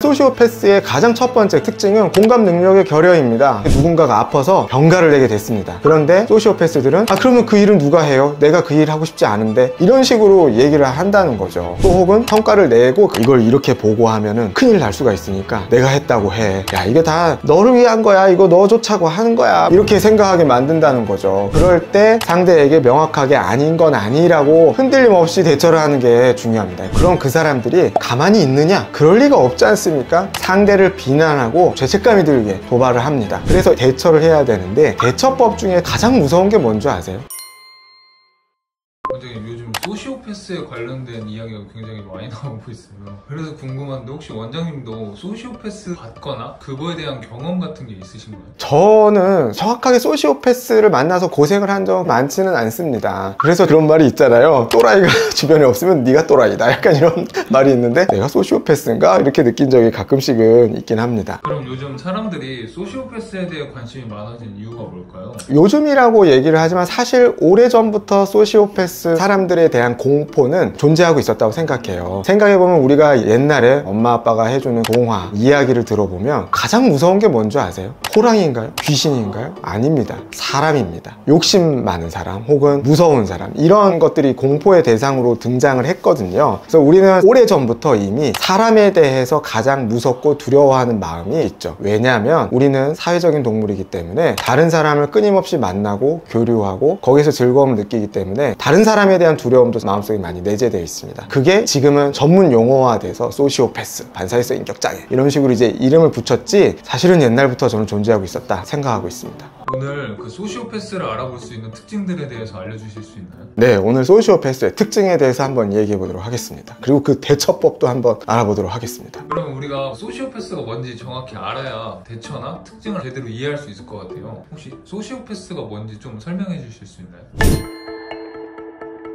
소시오패스의 가장 첫 번째 특징은 공감 능력의 결여입니다. 누군가가 아파서 병가를 내게 됐습니다. 그런데 소시오패스들은 그러면 그 일은 누가 해요? 내가 그 일 하고 싶지 않은데, 이런 식으로 얘기를 한다는 거죠. 또 혹은 성과를 내고 이걸 이렇게 보고하면은 큰일 날 수가 있으니까 내가 했다고 해. 야, 이게 다 너를 위한 거야. 이거 너 좋자고 하는 거야. 이렇게 생각하게 만든다는 거죠. 그럴 때 상대에게 명확하게 아닌 건 아니라고 흔들림 없이 대처를 하는 게 중요합니다. 그럼 그 사람들이 가만히 있느냐? 그럴 리가 없지 않습니까? 상대를 비난하고 죄책감이 들게 도발을 합니다. 그래서 대처를 해야 되는데, 대처법 중에 가장 무서운 게 뭔지 아세요? 원장님, 요즘 소시오패스에 관련된 이야기가 굉장히 많이 나오고 있어요. 그래서 궁금한데, 혹시 원장님도 소시오패스 받거나 그거에 대한 경험 같은 게 있으신가요? 저는 정확하게 소시오패스를 만나서 고생을 한 적 많지는 않습니다. 그래서 그런 말이 있잖아요. 또라이가 주변에 없으면 네가 또라이다, 약간 이런 말이 있는데, 내가 소시오패스인가? 이렇게 느낀 적이 가끔씩은 있긴 합니다. 그럼 요즘 사람들이 소시오패스에 대해 관심이 많아진 이유가 뭘까요? 요즘이라고 얘기를 하지만 사실 오래전부터 소시오패스 사람들에 대한 공포는 존재하고 있었다고 생각해요. 생각해보면 우리가 옛날에 엄마 아빠가 해주는 동화, 이야기를 들어보면 가장 무서운 게 뭔지 아세요? 호랑이인가요? 귀신인가요? 아닙니다. 사람입니다. 욕심 많은 사람 혹은 무서운 사람, 이런 것들이 공포의 대상으로 등장을 했거든요. 그래서 우리는 오래전부터 이미 사람에 대해서 가장 무섭고 두려워하는 마음이 있죠. 왜냐하면 우리는 사회적인 동물이기 때문에 다른 사람을 끊임없이 만나고 교류하고 거기서 즐거움을 느끼기 때문에 다른 사람에 대한 두려움도 마음속에 많이 내재되어 있습니다. 그게 지금은 전문 용어화돼서 소시오패스, 반사회성 인격장애, 이런 식으로 이제 이름을 붙였지, 사실은 옛날부터 저는 존재하고 있었다 생각하고 있습니다. 오늘 그 소시오패스를 알아볼 수 있는 특징들에 대해서 알려주실 수 있나요? 네, 오늘 소시오패스의 특징에 대해서 한번 얘기해 보도록 하겠습니다. 그리고 그 대처법도 한번 알아보도록 하겠습니다. 그럼 우리가 소시오패스가 뭔지 정확히 알아야 대처나 특징을 제대로 이해할 수 있을 것 같아요. 혹시 소시오패스가 뭔지 좀 설명해 주실 수 있나요?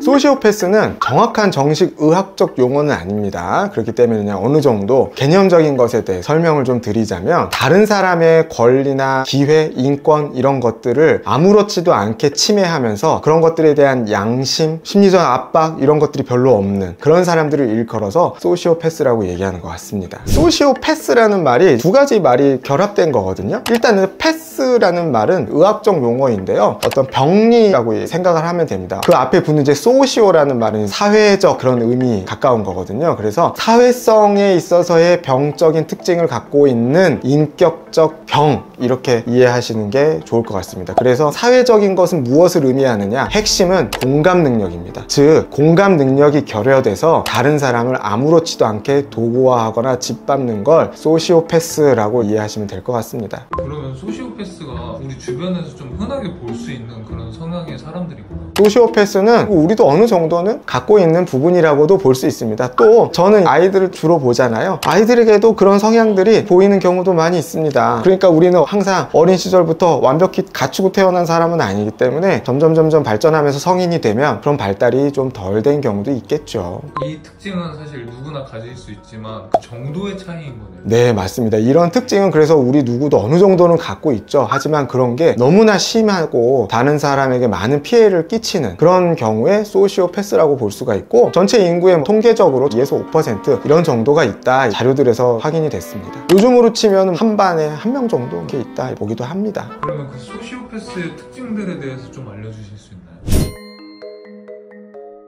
소시오패스는 정확한 정식 의학적 용어는 아닙니다. 그렇기 때문에 그냥 어느 정도 개념적인 것에 대해 설명을 좀 드리자면, 다른 사람의 권리나 기회, 인권, 이런 것들을 아무렇지도 않게 침해하면서 그런 것들에 대한 양심, 심리적 압박, 이런 것들이 별로 없는 그런 사람들을 일컬어서 소시오패스라고 얘기하는 것 같습니다. 소시오패스라는 말이 두 가지 말이 결합된 거거든요. 일단은 패스라는 말은 의학적 용어인데요, 어떤 병리라고 생각을 하면 됩니다. 그 앞에 붙는 이제 소시오라는 말은 사회적 그런 의미 가까운 거거든요. 그래서 사회성에 있어서의 병적인 특징을 갖고 있는 인격적 병, 이렇게 이해하시는 게 좋을 것 같습니다. 그래서 사회적인 것은 무엇을 의미하느냐? 핵심은 공감 능력입니다. 즉, 공감 능력이 결여돼서 다른 사람을 아무렇지도 않게 도구화하거나 짓밟는 걸 소시오패스라고 이해하시면 될 것 같습니다. 그러면 소시오패스가 우리 주변에서 좀 흔하게 볼 수 있는 그런 성향의 사람들이구나. 소시오패스는 우리도 어느 정도는 갖고 있는 부분이라고도 볼 수 있습니다. 또 저는 아이들을 주로 보잖아요. 아이들에게도 그런 성향들이 보이는 경우도 많이 있습니다. 그러니까 우리는 항상 어린 시절부터 완벽히 갖추고 태어난 사람은 아니기 때문에 점점 발전하면서 성인이 되면 그런 발달이 좀 덜 된 경우도 있겠죠. 이 특징은 사실 누구나 가질 수 있지만 그 정도의 차이인 거네요. 네, 맞습니다. 이런 특징은 그래서 우리 누구도 어느 정도는 갖고 있죠. 하지만 그런 게 너무나 심하고 다른 사람에게 많은 피해를 끼치는 그런 경우에 소시오패스라고 볼 수가 있고, 전체 인구의 통계적으로 2에서 5% 이런 정도가 있다, 자료들에서 확인이 됐습니다. 요즘으로 치면 한 반에 한 명 정도 이렇게 있다 보기도 합니다. 그러면 그 소시오패스의 특징들에 대해서 좀 알려주실 수 있나요?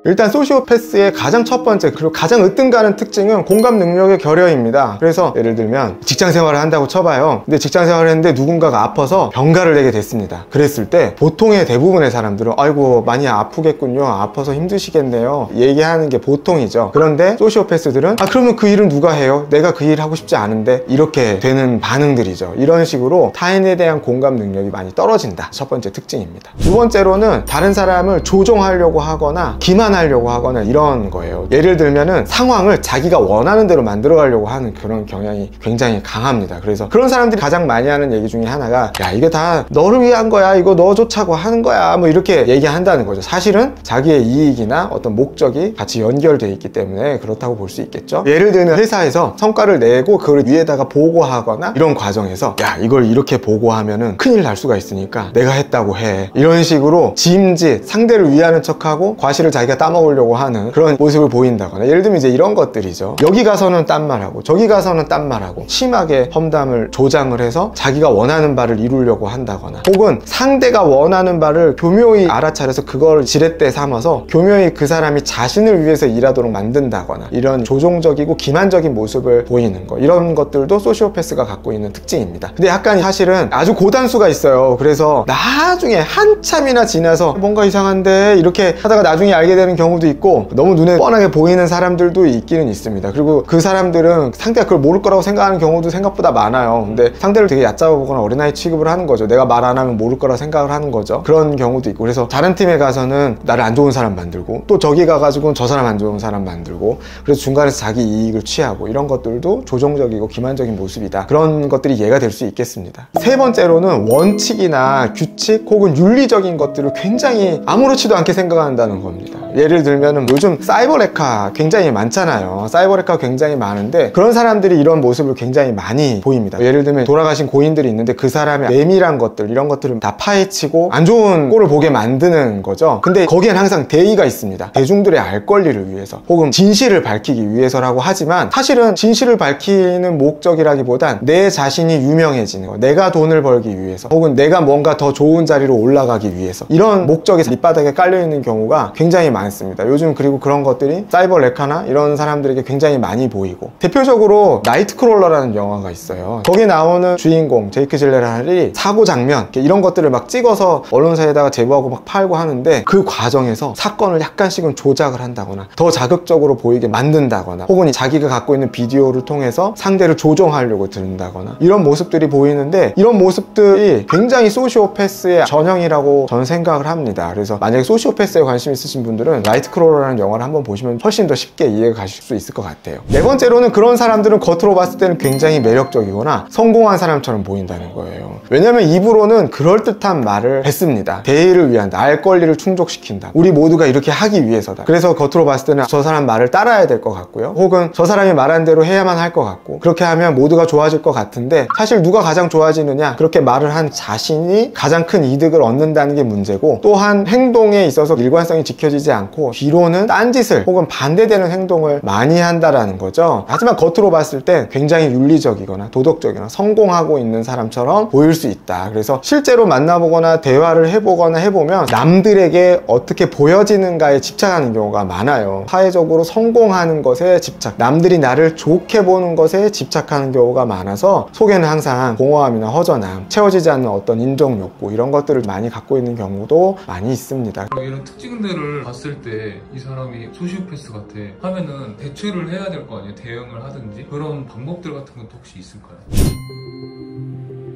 일단 소시오패스의 가장 첫 번째 그리고 가장 으뜸가는 특징은 공감 능력의 결여입니다. 그래서 예를 들면 직장생활을 한다고 쳐봐요. 근데 직장생활을 했는데 누군가가 아파서 병가를 내게 됐습니다. 그랬을 때 보통의 대부분의 사람들은 아이고 많이 아프겠군요, 아파서 힘드시겠네요, 얘기하는 게 보통이죠. 그런데 소시오패스들은 그러면 그 일은 누가 해요? 내가 그 일 하고 싶지 않은데, 이렇게 되는 반응들이죠. 이런 식으로 타인에 대한 공감 능력이 많이 떨어진다, 첫 번째 특징입니다. 두 번째로는 다른 사람을 조종하려고 하거나 기만하려고 하거나 이런 거예요. 예를 들면은 상황을 자기가 원하는 대로 만들어 가려고 하는 그런 경향이 굉장히 강합니다. 그래서 그런 사람들이 가장 많이 하는 얘기 중에 하나가, 야, 이게 다 너를 위한 거야, 이거 너 좋자고 하는 거야, 뭐 이렇게 얘기한다는 거죠. 사실은 자기의 이익이나 어떤 목적이 같이 연결되어 있기 때문에 그렇다고 볼 수 있겠죠. 예를 들면 회사에서 성과를 내고 그걸 위에다가 보고하거나 이런 과정에서, 야, 이걸 이렇게 보고하면은 큰일 날 수가 있으니까 내가 했다고 해, 이런 식으로 짐짓, 상대를 위하는 척하고 과실을 자기가 따먹으려고 하는 그런 모습을 보인다거나, 예를 들면 이제 이런 것들이죠. 여기 가서는 딴 말하고 저기 가서는 딴 말하고 심하게 험담을 조장을 해서 자기가 원하는 바를 이루려고 한다거나, 혹은 상대가 원하는 바를 교묘히 알아차려서 그걸 지렛대 삼아서 교묘히 그 사람이 자신을 위해서 일하도록 만든다거나, 이런 조종적이고 기만적인 모습을 보이는 거, 이런 것들도 소시오패스가 갖고 있는 특징입니다. 근데 약간 사실은 아주 고단수가 있어요. 그래서 나중에 한참이나 지나서 뭔가 이상한데 이렇게 하다가 나중에 알게 되는 경우도 있고, 너무 눈에 뻔하게 보이는 사람들도 있기는 있습니다. 그리고 그 사람들은 상대가 그걸 모를 거라고 생각하는 경우도 생각보다 많아요. 근데 상대를 되게 얕잡아 보거나 어린아이 취급을 하는 거죠. 내가 말 안 하면 모를 거라 생각을 하는 거죠. 그런 경우도 있고, 그래서 다른 팀에 가서는 나를 안 좋은 사람 만들고, 또 저기 가가지고는 저 사람 안 좋은 사람 만들고, 그래서 중간에서 자기 이익을 취하고, 이런 것들도 조종적이고 기만적인 모습이다. 그런 것들이 예가 될 수 있겠습니다. 세 번째로는 원칙이나 규칙 혹은 윤리적인 것들을 굉장히 아무렇지도 않게 생각한다는 겁니다. 예를 들면 요즘 사이버 레카 굉장히 많잖아요. 사이버 레카 굉장히 많은데 그런 사람들이 이런 모습을 굉장히 많이 보입니다. 예를 들면 돌아가신 고인들이 있는데 그 사람의 내밀한 것들, 이런 것들을 다 파헤치고 안 좋은 꼴을 보게 만드는 거죠. 근데 거기엔 항상 대의가 있습니다. 대중들의 알 권리를 위해서, 혹은 진실을 밝히기 위해서라고 하지만, 사실은 진실을 밝히는 목적이라기보단 내 자신이 유명해지는 거, 내가 돈을 벌기 위해서, 혹은 내가 뭔가 더 좋은 자리로 올라가기 위해서, 이런 목적이 밑바닥에 깔려있는 경우가 굉장히 많습니다. 요즘 그리고 그런 것들이 사이버 레카나 이런 사람들에게 굉장히 많이 보이고, 대표적으로 나이트크롤러라는 영화가 있어요. 거기 나오는 주인공 제이크 질레날이 사고 장면 이런 것들을 막 찍어서 언론사에다가 제보하고 막 팔고 하는데, 그 과정에서 사건을 약간씩은 조작을 한다거나 더 자극적으로 보이게 만든다거나, 혹은 자기가 갖고 있는 비디오를 통해서 상대를 조종하려고 든다거나, 이런 모습들이 보이는데, 이런 모습들이 굉장히 소시오패스의 전형이라고 저는 생각을 합니다. 그래서 만약에 소시오패스에 관심 있으신 분들은 나이트크롤러라는 영화를 한번 보시면 훨씬 더 쉽게 이해가 가실 수 있을 것 같아요. 네 번째로는 그런 사람들은 겉으로 봤을 때는 굉장히 매력적이거나 성공한 사람처럼 보인다는 거예요. 왜냐면 입으로는 그럴듯한 말을 했습니다. 대의를 위한, 알 권리를 충족시킨다, 우리 모두가 이렇게 하기 위해서다. 그래서 겉으로 봤을 때는 저 사람 말을 따라야 될 것 같고요, 혹은 저 사람이 말한 대로 해야만 할 것 같고, 그렇게 하면 모두가 좋아질 것 같은데, 사실 누가 가장 좋아지느냐, 그렇게 말을 한 자신이 가장 큰 이득을 얻는다는 게 문제고, 또한 행동에 있어서 일관성이 지켜지지 않고 뒤로는 딴짓을 혹은 반대되는 행동을 많이 한다라는 거죠. 하지만 겉으로 봤을 때 굉장히 윤리적이거나 도덕적이거나 성공하고 있는 사람처럼 보일 수 있다. 그래서 실제로 만나보거나 대화를 해보거나 해보면 남들에게 어떻게 보여지는가에 집착하는 경우가 많아요. 사회적으로 성공하는 것에 집착, 남들이 나를 좋게 보는 것에 집착하는 경우가 많아서 속에는 항상 공허함이나 허전함, 채워지지 않는 어떤 인정 욕구, 이런 것들을 많이 갖고 있는 경우도 많이 있습니다. 이런 특징들을 봤을 때 이 사람이 소시오패스 같아 하면은 대처를 해야 될 거 아니에요? 대응을 하든지 그런 방법들 같은 것도 혹시 있을까요?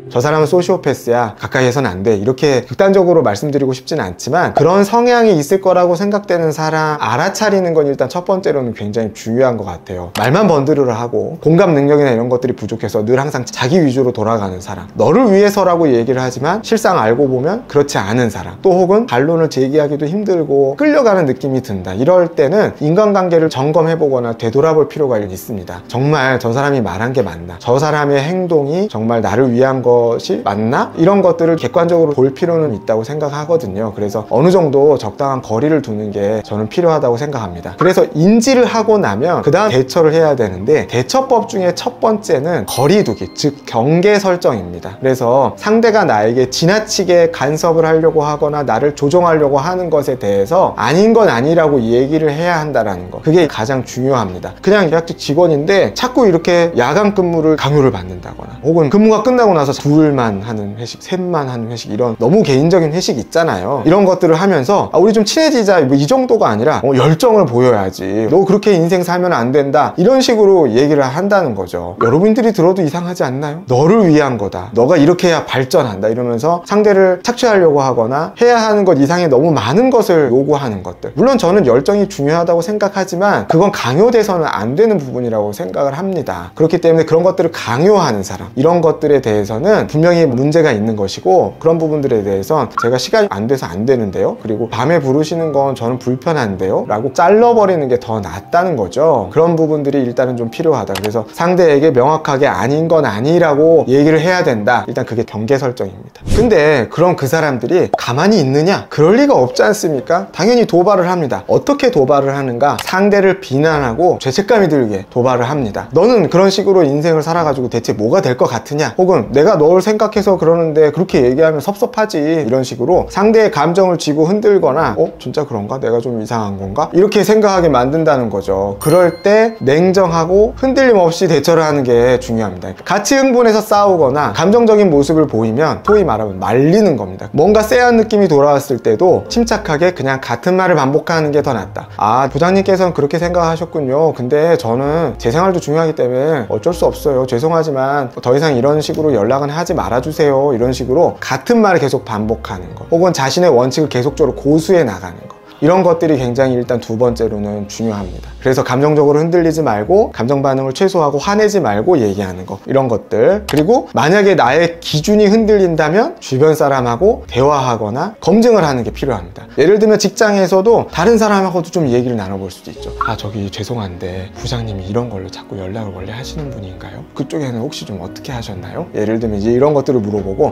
저 사람은 소시오패스야, 가까이 해서는 안 돼, 이렇게 극단적으로 말씀드리고 싶지는 않지만, 그런 성향이 있을 거라고 생각되는 사람 알아차리는 건 일단 첫 번째로는 굉장히 중요한 것 같아요. 말만 번드르르 하고 공감 능력이나 이런 것들이 부족해서 늘 항상 자기 위주로 돌아가는 사람, 너를 위해서라고 얘기를 하지만 실상 알고 보면 그렇지 않은 사람, 또 혹은 반론을 제기하기도 힘들고 끌려가는 느낌이 든다. 이럴 때는 인간관계를 점검해보거나 되돌아볼 필요가 있습니다. 정말 저 사람이 말한 게 맞나? 저 사람의 행동이 정말 나를 위한 것이 맞나? 이런 것들을 객관적으로 볼 필요는 있다고 생각하거든요. 그래서 어느 정도 적당한 거리를 두는 게 저는 필요하다고 생각합니다. 그래서 인지를 하고 나면 그 다음 대처를 해야 되는데, 대처법 중에 첫 번째는 거리두기, 즉 경계 설정입니다. 그래서 상대가 나에게 지나치게 간섭을 하려고 하거나 나를 조종하려고 하는 것에 대해서 아닌 건 아니라고 얘기를 해야 한다는 거, 그게 가장 중요합니다. 그냥 계약직 직원인데 자꾸 이렇게 야간 근무를 강요를 받는다거나, 혹은 근무가 끝나고 나서 둘만 하는 회식, 셋만 하는 회식, 이런 너무 개인적인 회식 있잖아요. 이런 것들을 하면서 우리 좀 친해지자, 뭐 이 정도가 아니라 열정을 보여야지, 너 그렇게 인생 살면 안 된다, 이런 식으로 얘기를 한다는 거죠. 여러분들이 들어도 이상하지 않나요? 너를 위한 거다, 너가 이렇게 해야 발전한다, 이러면서 상대를 착취하려고 하거나 해야 하는 것 이상의 너무 많은 것을 요구하는 것들. 물론 저는 열정이 중요하다고 생각하지만 그건 강요돼서는 안 되는 부분이라고 생각을 합니다. 그렇기 때문에 그런 것들을 강요하는 사람, 이런 것들에 대해서는 부분들은 분명히 문제가 있는 것이고, 그런 부분들에 대해선 제가 시간이 안 돼서 안 되는데요, 그리고 밤에 부르시는 건 저는 불편한데요 라고 잘라버리는 게 더 낫다는 거죠. 그런 부분들이 일단은 좀 필요하다. 그래서 상대에게 명확하게 아닌 건 아니라고 얘기를 해야 된다. 일단 그게 경계 설정입니다. 근데 그럼 그 사람들이 가만히 있느냐? 그럴 리가 없지 않습니까? 당연히 도발을 합니다. 어떻게 도발을 하는가? 상대를 비난하고 죄책감이 들게 도발을 합니다. 너는 그런 식으로 인생을 살아가지고 대체 뭐가 될 것 같으냐? 혹은 내가 널 생각해서 그러는데 그렇게 얘기하면 섭섭하지. 이런 식으로 상대의 감정을 쥐고 흔들거나 진짜 그런가? 내가 좀 이상한 건가? 이렇게 생각하게 만든다는 거죠. 그럴 때 냉정하고 흔들림 없이 대처를 하는 게 중요합니다. 같이 흥분해서 싸우거나 감정적인 모습을 보이면 소위 말하면 말리는 겁니다. 뭔가 쎄한 느낌이 돌아왔을 때도 침착하게 그냥 같은 말을 반복하는 게 더 낫다. 아, 부장님께서는 그렇게 생각하셨군요. 근데 저는 제 생활도 중요하기 때문에 어쩔 수 없어요. 죄송하지만 더 이상 이런 식으로 연락은 하지 말아주세요. 이런 식으로 같은 말을 계속 반복하는 거, 혹은 자신의 원칙을 계속적으로 고수해 나가는 거, 이런 것들이 굉장히 일단 두 번째로는 중요합니다. 그래서 감정적으로 흔들리지 말고 감정 반응을 최소화하고 화내지 말고 얘기하는 거, 이런 것들. 그리고 만약에 나의 기준이 흔들린다면 주변 사람하고 대화하거나 검증을 하는 게 필요합니다. 예를 들면 직장에서도 다른 사람하고도 좀 얘기를 나눠볼 수도 있죠. 아, 저기 죄송한데 부장님이 이런 걸로 자꾸 연락을 원래 하시는 분인가요? 그쪽에는 혹시 좀 어떻게 하셨나요? 예를 들면 이제 이런 것들을 물어보고,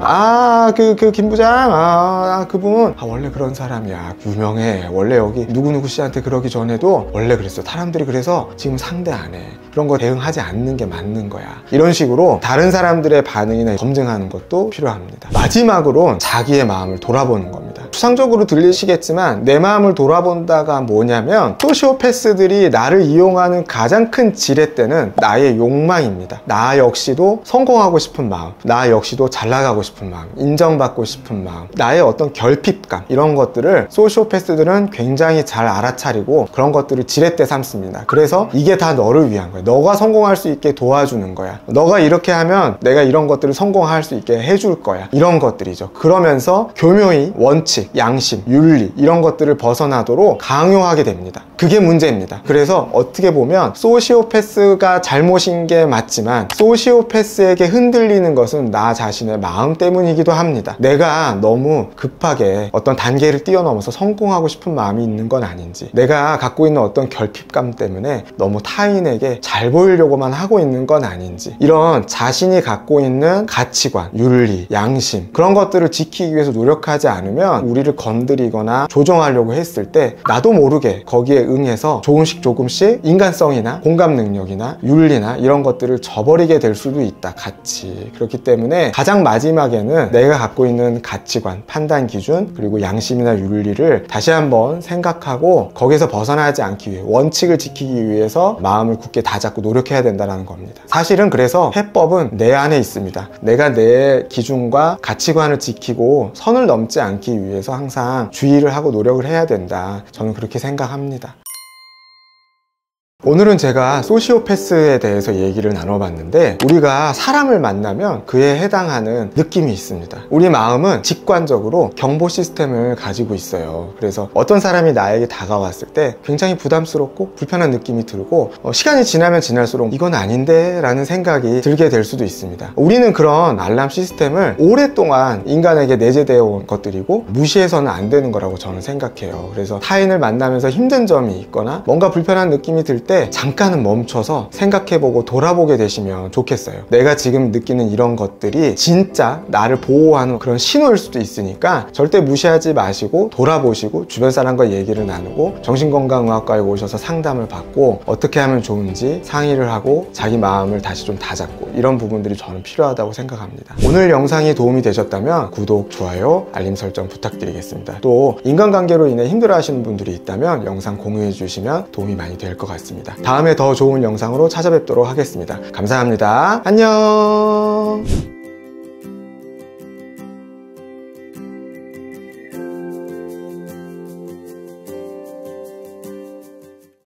그 김 부장, 그분 원래 그런 사람이야, 유명해, 원래 여기 누구누구 씨한테 그러기 전에도 원래 그랬어, 사람들이 그래서 지금 상대 안 해, 그런 거 대응하지 않는 게 맞는 거야. 이런 식으로 다른 사람들의 반응이나 검증하는 것도 필요합니다. 마지막으로 자기의 마음을 돌아보는 겁니다. 추상적으로 들리시겠지만 내 마음을 돌아본다가 뭐냐면, 소시오패스들이 나를 이용하는 가장 큰 지렛대는 나의 욕망입니다. 나 역시도 성공하고 싶은 마음, 나 역시도 잘 나가고 싶은 마음, 인정받고 싶은 마음, 나의 어떤 결핍감, 이런 것들을 소시오패스들은 굉장히 잘 알아차리고 그런 것들을 지렛대 삼습니다. 그래서 이게 다 너를 위한 거야. 너가 성공할 수 있게 도와주는 거야. 너가 이렇게 하면 내가 이런 것들을 성공할 수 있게 해줄 거야. 이런 것들이죠. 그러면서 교묘히 원칙, 양심, 윤리, 이런 것들을 벗어나도록 강요하게 됩니다. 그게 문제입니다. 그래서 어떻게 보면 소시오패스가 잘못인 게 맞지만, 소시오패스에게 흔들리는 것은 나 자신의 마음 때문이기도 합니다. 내가 너무 급하게 어떤 단계를 뛰어넘어서 성공하고 싶은 마음이 있는 건 아닌지, 내가 갖고 있는 어떤 결핍감 때문에 너무 타인에게 잘 보이려고만 하고 있는 건 아닌지, 이런 자신이 갖고 있는 가치관, 윤리, 양심, 그런 것들을 지키기 위해서 노력하지 않으면 우리를 건드리거나 조정하려고 했을 때 나도 모르게 거기에 응해서 조금씩 인간성이나 공감 능력이나 윤리나 이런 것들을 저버리게 될 수도 있다, 같이. 그렇기 때문에 가장 마지막에는 내가 갖고 있는 가치관, 판단 기준, 그리고 양심이나 윤리를 다시 한번 생각하고 거기서 벗어나지 않기 위해, 원칙을 지키기 위해서 마음을 굳게 다잡고 노력해야 된다는 겁니다. 사실은 그래서 해법은 내 안에 있습니다. 내가 내 기준과 가치관을 지키고 선을 넘지 않기 위해서 항상 주의를 하고 노력을 해야 된다, 저는 그렇게 생각합니다. 오늘은 제가 소시오패스에 대해서 얘기를 나눠봤는데, 우리가 사람을 만나면 그에 해당하는 느낌이 있습니다. 우리 마음은 직관적으로 경보 시스템을 가지고 있어요. 그래서 어떤 사람이 나에게 다가왔을 때 굉장히 부담스럽고 불편한 느낌이 들고, 시간이 지나면 지날수록 이건 아닌데 라는 생각이 들게 될 수도 있습니다. 우리는 그런 알람 시스템을 오랫동안 인간에게 내재되어 온 것들이고 무시해서는 안 되는 거라고 저는 생각해요. 그래서 타인을 만나면서 힘든 점이 있거나 뭔가 불편한 느낌이 들 때 잠깐은 멈춰서 생각해보고 돌아보게 되시면 좋겠어요. 내가 지금 느끼는 이런 것들이 진짜 나를 보호하는 그런 신호일 수도 있으니까 절대 무시하지 마시고 돌아보시고 주변 사람과 얘기를 나누고 정신건강의학과에 오셔서 상담을 받고 어떻게 하면 좋은지 상의를 하고 자기 마음을 다시 좀 다잡고, 이런 부분들이 저는 필요하다고 생각합니다. 오늘 영상이 도움이 되셨다면 구독, 좋아요, 알림 설정 부탁드리겠습니다. 또 인간관계로 인해 힘들어하시는 분들이 있다면 영상 공유해 주시면 도움이 많이 될 것 같습니다. 다음에 더 좋은 영상으로 찾아뵙도록 하겠습니다. 감사합니다. 안녕.